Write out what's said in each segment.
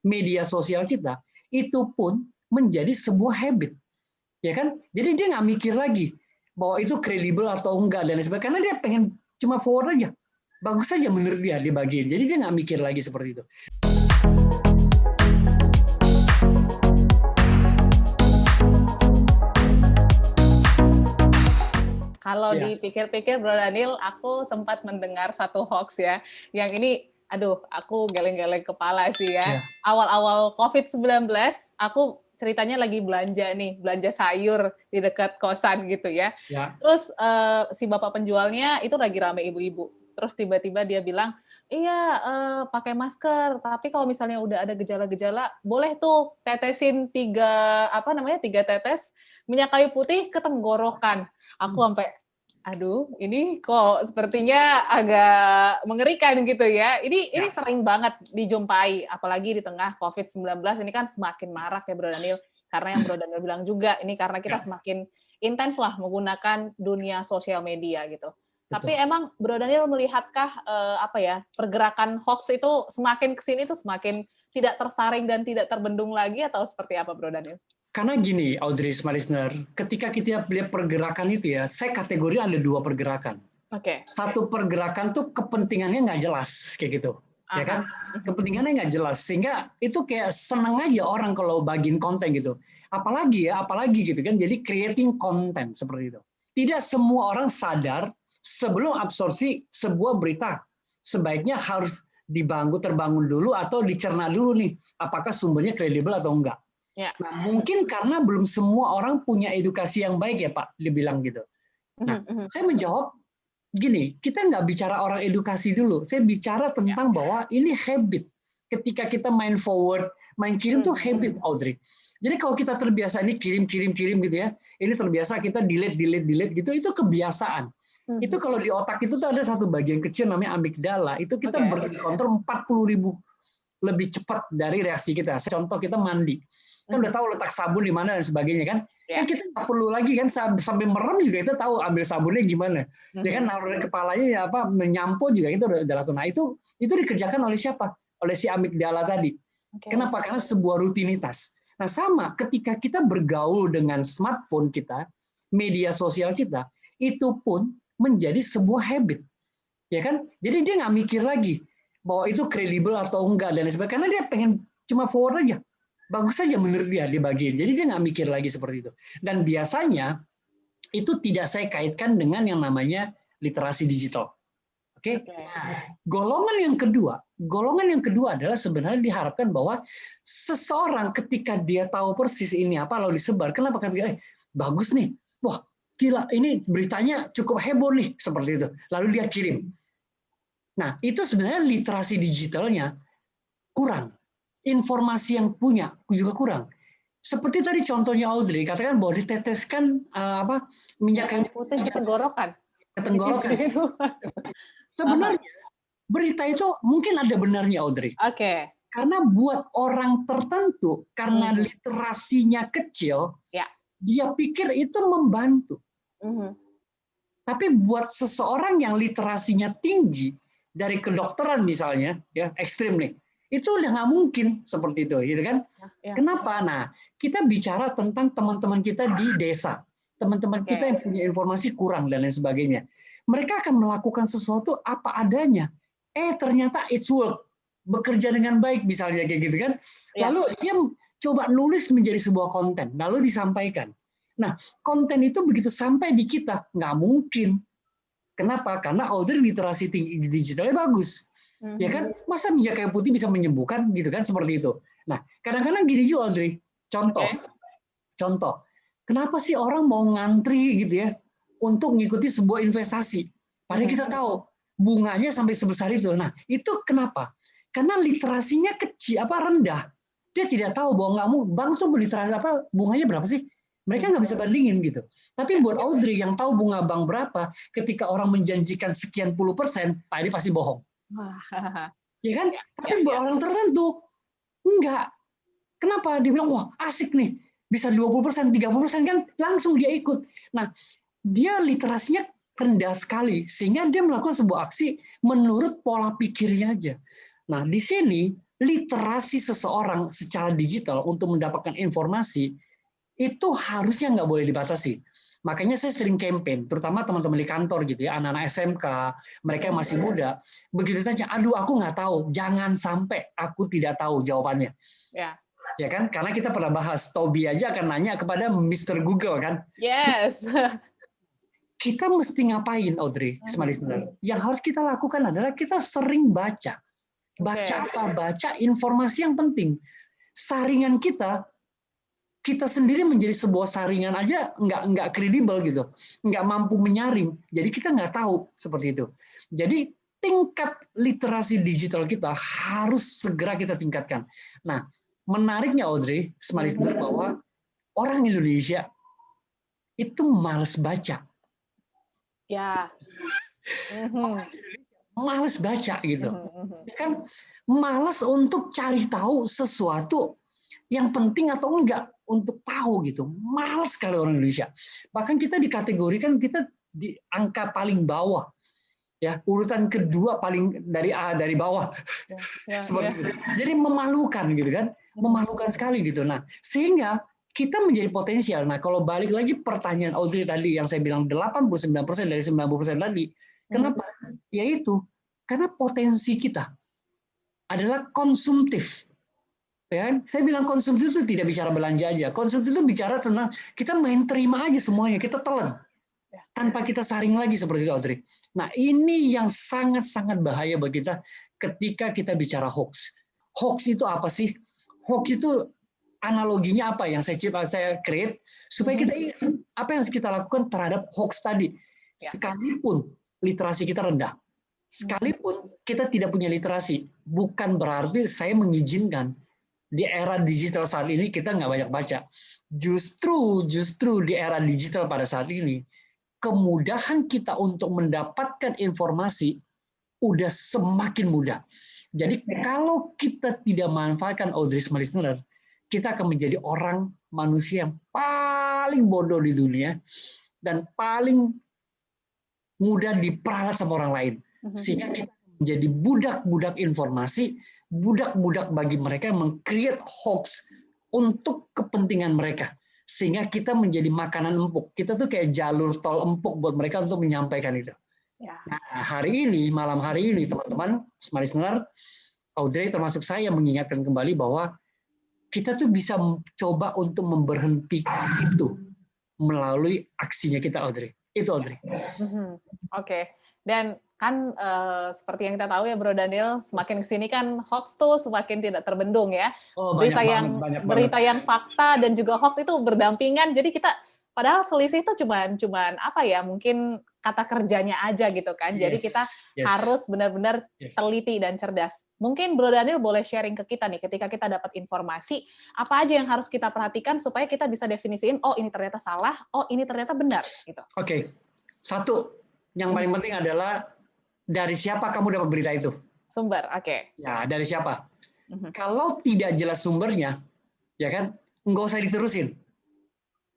media sosial kita, itu pun menjadi sebuah habit. Ya kan? Jadi dia nggak mikir lagi bahwa itu kredibel atau enggak dan sebagainya, karena dia pengen cuma forward aja. Bagus saja menurut dia dibagiin. Jadi dia nggak mikir lagi seperti itu. Kalau dipikir-pikir, Bro Daniel, aku sempat mendengar satu hoax ya, yang ini, aduh, aku geleng-geleng kepala sih ya. Awal-awal COVID-19, aku ceritanya lagi belanja nih, belanja sayur di dekat kosan gitu ya. Terus si bapak penjualnya itu lagi rame ibu-ibu. Terus tiba-tiba dia bilang, iya pakai masker, tapi kalau misalnya udah ada gejala-gejala, boleh tuh tetesin 3 tetes minyak kayu putih ke tenggorokan. Aku sampai, aduh, ini kok sepertinya agak mengerikan gitu ya. Ini sering banget dijumpai, apalagi di tengah COVID-19 ini kan semakin marak ya Bro Daniel. Karena yang Bro Daniel bilang juga, ini karena kita semakin intens lah menggunakan dunia sosial media gitu. Tapi emang Bro Daniel melihatkah pergerakan hoax itu semakin kesini tuh semakin tidak tersaring dan tidak terbendung lagi atau seperti apa Bro Daniel? Karena gini, Audrey, smart listener, ketika kita lihat pergerakan itu ya, saya kategori ada 2 pergerakan. Satu pergerakan tuh kepentingannya nggak jelas, kayak gitu. Ya kan? Kepentingannya nggak jelas, sehingga itu kayak seneng aja orang kalau bagiin konten gitu. Apalagi gitu kan, jadi creating content seperti itu. Tidak semua orang sadar sebelum absorpsi sebuah berita, sebaiknya harus terbangun dulu atau dicerna dulu nih, apakah sumbernya kredibel atau enggak. Nah, mungkin karena belum semua orang punya edukasi yang baik ya Pak, dia bilang gitu. Nah, saya menjawab gini, kita nggak bicara orang edukasi dulu, saya bicara tentang bahwa ini habit. Ketika kita main forward, main kirim tuh habit, Audrey. Jadi kalau kita terbiasa ini kirim gitu ya, ini terbiasa kita delete gitu, itu kebiasaan. Itu kalau di otak itu tuh ada satu bagian kecil namanya amigdala, itu kita berkontrol 40.000 lebih cepat dari reaksi kita. Contoh kita mandi. Kan udah tahu letak sabun di mana dan sebagainya kan. Kan kita nggak perlu lagi kan sampai merem juga kita tahu ambil sabunnya gimana. Ya kan naruh di kepalanya menyampo juga itu udah lakukan. Nah, itu dikerjakan oleh siapa? Oleh si amigdala tadi. Kenapa? Karena sebuah rutinitas. Nah, sama ketika kita bergaul dengan smartphone kita, media sosial kita, itu pun menjadi sebuah habit. Ya kan? Jadi dia nggak mikir lagi bahwa itu kredibel atau enggak dan sebagainya. Karena dia pengen cuma forward aja. Bagus saja menurut dia dibagiin. Jadi dia nggak mikir lagi seperti itu. Dan biasanya itu tidak saya kaitkan dengan yang namanya literasi digital. Oke? Golongan yang kedua adalah sebenarnya diharapkan bahwa seseorang ketika dia tahu persis ini apa lalu disebar, kenapa kan bagus nih. Wah, gila, ini beritanya cukup heboh nih seperti itu. Lalu dia kirim. Nah, itu sebenarnya literasi digitalnya kurang. Informasi yang punya juga kurang. Seperti tadi contohnya Audrey, katakan bahwa diteteskan minyak kayu putih ke tenggorokan. Sebenarnya berita itu mungkin ada benarnya, Audrey. Karena buat orang tertentu, karena literasinya kecil, dia pikir itu membantu. Tapi buat seseorang yang literasinya tinggi, dari kedokteran misalnya, ya ekstrim nih, itu udah nggak mungkin seperti itu, gitu kan? Kenapa? Nah, kita bicara tentang teman-teman kita di desa, teman-teman kita yang punya informasi kurang dan lain sebagainya. Mereka akan melakukan sesuatu apa adanya. Ternyata it's work, bekerja dengan baik misalnya kayak gitu kan. Lalu dia coba nulis menjadi sebuah konten, lalu disampaikan. Nah, konten itu begitu sampai di kita nggak mungkin. Kenapa? Karena Audrey literasi digitalnya bagus. Ya kan, masa minyak kayu putih bisa menyembuhkan gitu kan, seperti itu. Nah, kadang-kadang gini juga Audrey, contoh, kenapa sih orang mau ngantri gitu ya untuk mengikuti sebuah investasi? Padahal kita tahu bunganya sampai sebesar itu. Nah, itu kenapa? Karena literasinya kecil, rendah. Dia tidak tahu bahwa nggak mau bank tuh literasi bunganya berapa sih? Mereka nggak bisa bandingin gitu. Tapi buat Audrey yang tahu bunga bank berapa, ketika orang menjanjikan sekian puluh %, tadi pasti bohong. Ya kan? Tapi buat orang tertentu enggak. Kenapa? Dia bilang, wah asik nih, bisa 20%, 30% kan langsung dia ikut. Nah, dia literasinya rendah sekali, sehingga dia melakukan sebuah aksi menurut pola pikirnya aja. Nah, di sini literasi seseorang secara digital untuk mendapatkan informasi itu harusnya nggak boleh dibatasi. Makanya saya sering campaign, terutama teman-teman di kantor gitu ya, anak-anak SMK, mereka yang masih muda, begitu tanya, aduh aku nggak tahu, jangan sampai aku tidak tahu jawabannya. Ya kan? Karena kita pernah bahas, Toby aja akan nanya kepada Mr. Google kan? Yes. Kita mesti ngapain, Audrey, smart listener? Yang harus kita lakukan adalah kita sering baca. Baca apa? Baca informasi yang penting. Saringan kita sendiri menjadi sebuah saringan aja nggak kredibel gitu, nggak mampu menyaring. Jadi kita nggak tahu seperti itu. Jadi tingkat literasi digital kita harus segera kita tingkatkan. Nah, menariknya Audrey, smart listener, bahwa orang Indonesia itu malas baca. Ya. Malas baca gitu. Kan malas untuk cari tahu sesuatu yang penting atau enggak untuk tahu gitu. Malas sekali orang Indonesia. Bahkan kita dikategorikan kita di angka paling bawah. Ya, urutan kedua paling dari bawah. Seperti itu. Jadi memalukan gitu kan. Memalukan sekali gitu. Nah, sehingga kita menjadi potensial. Nah, kalau balik lagi pertanyaan Audrey tadi yang saya bilang 89% dari 90% tadi. Kenapa? Yaitu karena potensi kita adalah konsumtif. Ya, saya bilang konsumtif itu tidak bicara belanja aja. Konsumtif itu bicara tentang kita main terima aja semuanya, kita telan. Tanpa kita saring lagi seperti itu, Audrey. Nah, ini yang sangat-sangat bahaya bagi kita ketika kita bicara hoax. Hoax itu apa sih? Hoax itu analoginya apa yang saya create supaya kita ingat apa yang kita lakukan terhadap hoax tadi. Sekalipun literasi kita rendah, sekalipun kita tidak punya literasi, bukan berarti saya mengizinkan di era digital saat ini kita nggak banyak baca. Justru di era digital pada saat ini, kemudahan kita untuk mendapatkan informasi udah semakin mudah. Jadi kalau kita tidak manfaatkan Audrey smart listener, kita akan menjadi orang manusia yang paling bodoh di dunia dan paling mudah diperalat sama orang lain. Sehingga kita menjadi budak-budak informasi, budak-budak bagi mereka yang meng-create hoax untuk kepentingan mereka. Sehingga kita menjadi makanan empuk. Kita tuh kayak jalur tol empuk buat mereka untuk menyampaikan itu. Nah, malam hari ini, teman-teman, smart listener, Audrey termasuk saya mengingatkan kembali bahwa kita tuh bisa coba untuk memberhentikan itu melalui aksinya kita, Audrey. Itu, Audrey. Oke. Dan kan seperti yang kita tahu ya Bro Daniel, semakin kesini kan hoax tuh semakin tidak terbendung ya. Berita yang fakta dan juga hoax itu berdampingan. Jadi kita padahal selisih itu cuman apa ya, mungkin kata kerjanya aja gitu kan. Jadi kita harus benar-benar teliti dan cerdas. Mungkin Bro Daniel boleh sharing ke kita nih, ketika kita dapat informasi, apa aja yang harus kita perhatikan supaya kita bisa definisiin, oh ini ternyata salah, oh ini ternyata benar gitu. Oke. Satu, yang paling penting adalah dari siapa kamu dapat berita itu? Sumber, oke. Ya, dari siapa? Kalau tidak jelas sumbernya, ya kan, nggak usah diterusin.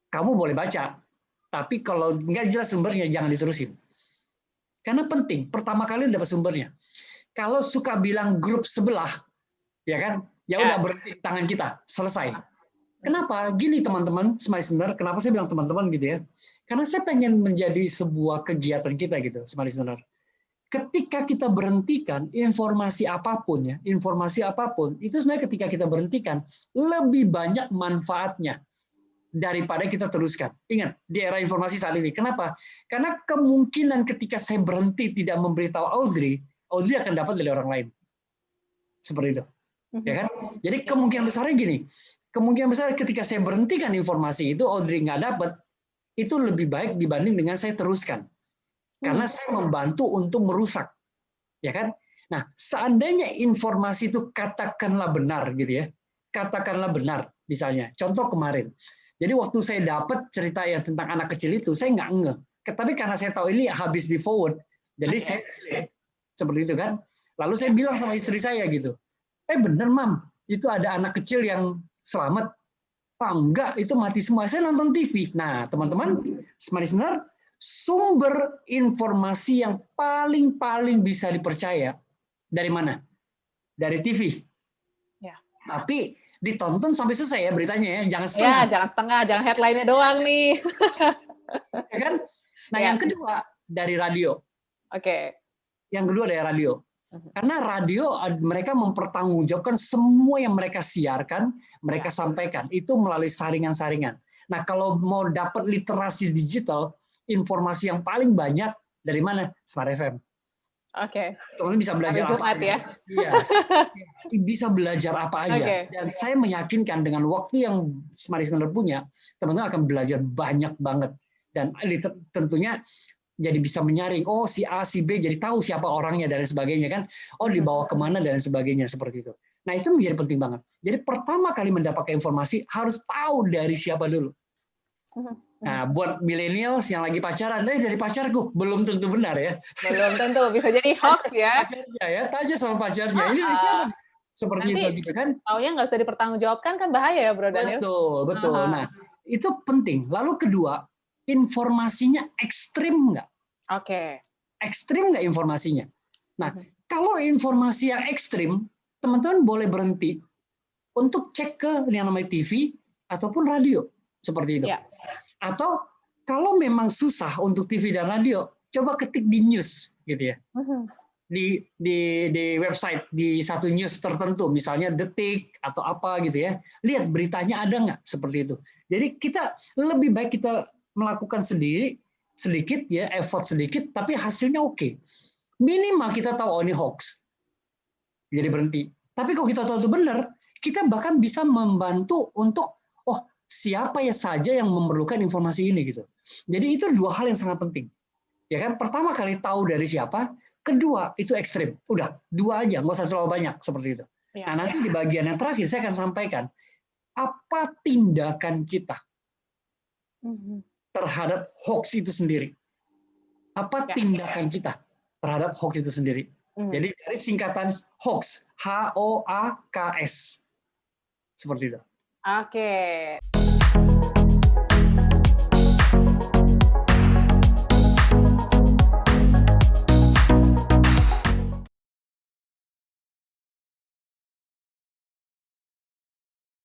Kamu boleh baca, tapi kalau nggak jelas sumbernya, jangan diterusin. Karena penting, pertama kali dapat sumbernya. Kalau suka bilang grup sebelah, ya kan, ya udah berhenti tangan kita, selesai. Kenapa? Gini teman-teman, smart listener, kenapa saya bilang teman-teman gitu ya? Karena saya pengen menjadi sebuah kegiatan kita gitu, smart listener. Ketika kita berhentikan informasi apapun ya, informasi apapun, itu sebenarnya ketika kita berhentikan, lebih banyak manfaatnya daripada kita teruskan. Ingat, di era informasi saat ini. Kenapa? Karena kemungkinan ketika saya berhenti tidak memberitahu Audrey akan dapat dari orang lain. Seperti itu. Ya kan? Jadi kemungkinan besarnya gini, kemungkinan besar ketika saya berhentikan informasi itu, Audrey nggak dapat, itu lebih baik dibanding dengan saya teruskan. Karena saya membantu untuk merusak. Ya kan? Nah, seandainya informasi itu katakanlah benar gitu ya. Katakanlah benar misalnya. Contoh kemarin. Jadi waktu saya dapat cerita yang tentang anak kecil itu, saya nggak ngeh. Tapi karena saya tahu ini habis di forward, jadi saya seperti itu kan. Lalu saya bilang sama istri saya gitu, bener Mam, itu ada anak kecil yang selamat. Enggak, itu mati semua. Saya nonton TV. Nah, teman-teman, smart listener, sumber informasi yang paling bisa dipercaya dari mana? Dari TV. Tapi ditonton sampai selesai ya beritanya ya, jangan setengah. Ya, jangan setengah, jangan headline-nya doang nih. Ya kan? Nah, yang kedua dari radio. Oke. Yang kedua dari radio. Karena radio mereka mempertanggungjawabkan semua yang mereka siarkan, mereka sampaikan itu melalui saringan-saringan. Nah, kalau mau dapat literasi digital, informasi yang paling banyak dari mana? Smart FM. Oke. Teman-teman bisa belajar apa aja. Ya. Iya. Bisa belajar apa aja. Dan saya meyakinkan dengan waktu yang Smart Listener punya, teman-teman akan belajar banyak banget. Dan tentunya jadi bisa menyaring, oh si A, si B, jadi tahu siapa orangnya dan sebagainya kan, oh dibawa kemana dan sebagainya seperti itu. Nah itu menjadi penting banget. Jadi pertama kali mendapatkan informasi harus tahu dari siapa dulu. Nah buat millennials yang lagi pacaran, jadi pacarku belum tentu benar ya. Belum tentu, bisa jadi hoax ya. Pacarnya ya, tanya sama pacarnya. Ini seperti nanti, itu gitu kan. Taunya nggak usah dipertanggungjawabkan kan bahaya ya Bro Daniel. Betul. Nah itu penting. Lalu kedua, informasinya ekstrim nggak? Oke. Ekstrim nggak informasinya? Nah, kalau informasi yang ekstrim, teman-teman boleh berhenti untuk cek ke yang namanya TV ataupun radio, seperti itu. Ya. Atau kalau memang susah untuk TV dan radio, coba ketik di news, gitu ya. Di website, di satu news tertentu, misalnya Detik atau apa gitu ya. Lihat beritanya ada nggak seperti itu. Jadi kita lebih baik kita melakukan sendiri, sedikit ya, effort sedikit, tapi hasilnya oke. Minimal kita tahu oh ini hoax. Jadi berhenti. Tapi kalau kita tahu itu benar, kita bahkan bisa membantu untuk oh siapa ya saja yang memerlukan informasi ini gitu. Jadi itu dua hal yang sangat penting. Ya kan? Pertama kali tahu dari siapa, kedua itu ekstrim. Udah, dua aja, nggak usah terlalu banyak seperti itu. Nah, nanti di bagian yang terakhir saya akan sampaikan apa tindakan kita terhadap hoax itu sendiri. Apa tindakan kita terhadap hoax itu sendiri. Jadi dari singkatan hoax, H-O-A-K-S. Seperti itu. Oke.